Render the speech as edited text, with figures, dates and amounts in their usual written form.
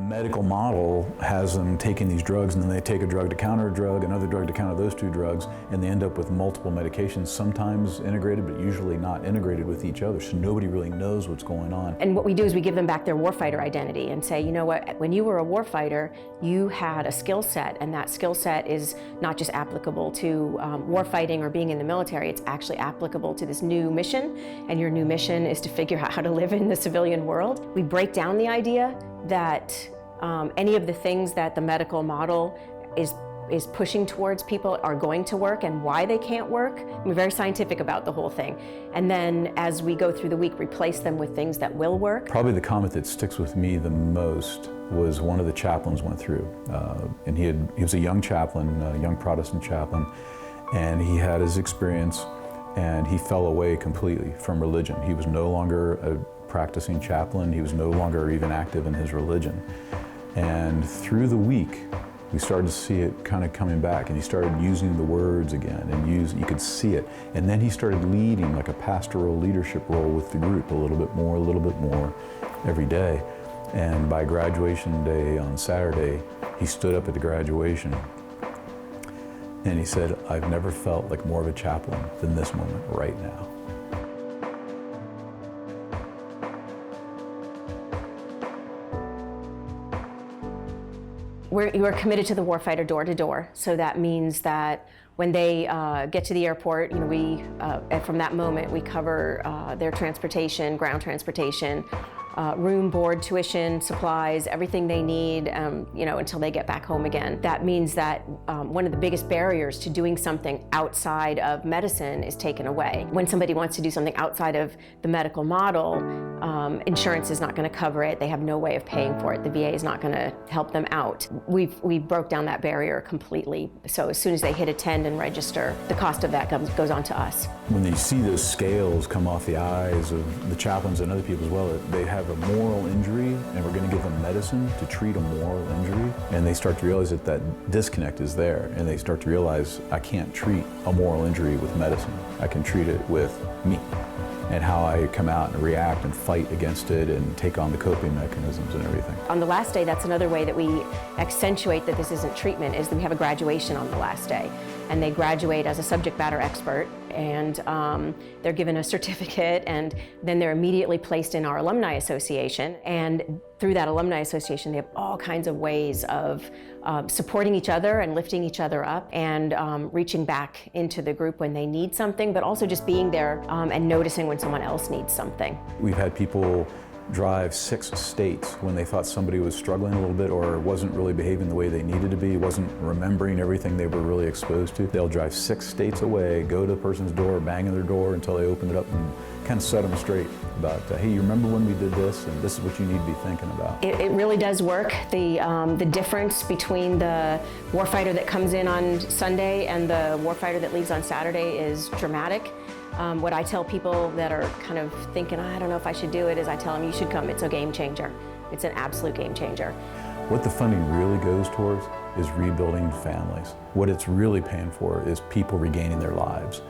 medical model has them taking these drugs, and then they take a drug to counter a drug, another drug to counter those two drugs, and they end up with multiple medications, sometimes integrated, but usually not integrated with each other, so nobody really knows what's going on. And what we do is we give them back their warfighter identity and say, you know what, when you were a warfighter, you had a skill set, and that skill set is not just applicable to warfighting or being in the military, it's actually applicable to this new mission, and your new mission is to figure out how to live in the civilian world. We break down the idea that any of the things that the medical model is pushing towards people are going to work, and why they can't work. We're very scientific about the whole thing. And then as we go through the week, replace them with things that will work. Probably the comment that sticks with me the most was one of the chaplains went through. And he was a young chaplain, a young Protestant chaplain, and he had his experience, and he fell away completely from religion. He was no longer a practicing chaplain. He was no longer even active in his religion. And through the week, we started to see it kind of coming back, and he started using the words again, and you could see it. And then he started leading like a pastoral leadership role with the group a little bit more every day. And by graduation day on Saturday, he stood up at the graduation and he said, "I've never felt like more of a chaplain than this moment right now." We're committed to the warfighter door to door, so that means that when they get to the airport, you know, from that moment we cover their transportation, ground transportation, room, board, tuition, supplies, everything they need, you know, until they get back home again. That means that one of the biggest barriers to doing something outside of medicine is taken away. When somebody wants to do something outside of the medical model, insurance is not going to cover it. They have no way of paying for it. The VA is not going to help them out. We broke down that barrier completely. So as soon as they hit attend and register, the cost of that goes on to us. When you see those scales come off the eyes of the chaplains and other people as well, they have a moral injury, and we're going to give them medicine to treat a moral injury, and they start to realize that that disconnect is there, and they start to realize, I can't treat a moral injury with medicine. I can treat it with me, and how I come out and react and fight against it and take on the coping mechanisms and everything. On the last day, that's another way that we accentuate that this isn't treatment, is that we have a graduation on the last day. And they graduate as a subject matter expert, and they're given a certificate, and then they're immediately placed in our alumni association. And through that alumni association, they have all kinds of ways of supporting each other and lifting each other up, and reaching back into the group when they need something, but also just being there and noticing when someone else needs something. We've had people drive 6 states when they thought somebody was struggling a little bit or wasn't really behaving the way they needed to be, wasn't remembering everything they were really exposed to. They'll drive 6 states away, go to the person's door, bang on their door until they open it up, and kind of set them straight about, hey, you remember when we did this, and this is what you need to be thinking about. It really does work. The difference between the warfighter that comes in on Sunday and the warfighter that leaves on Saturday is dramatic. What I tell people that are kind of thinking, I don't know if I should do it, is I tell them, you should come. It's a game changer. It's an absolute game changer. What the funding really goes towards is rebuilding families. What it's really paying for is people regaining their lives.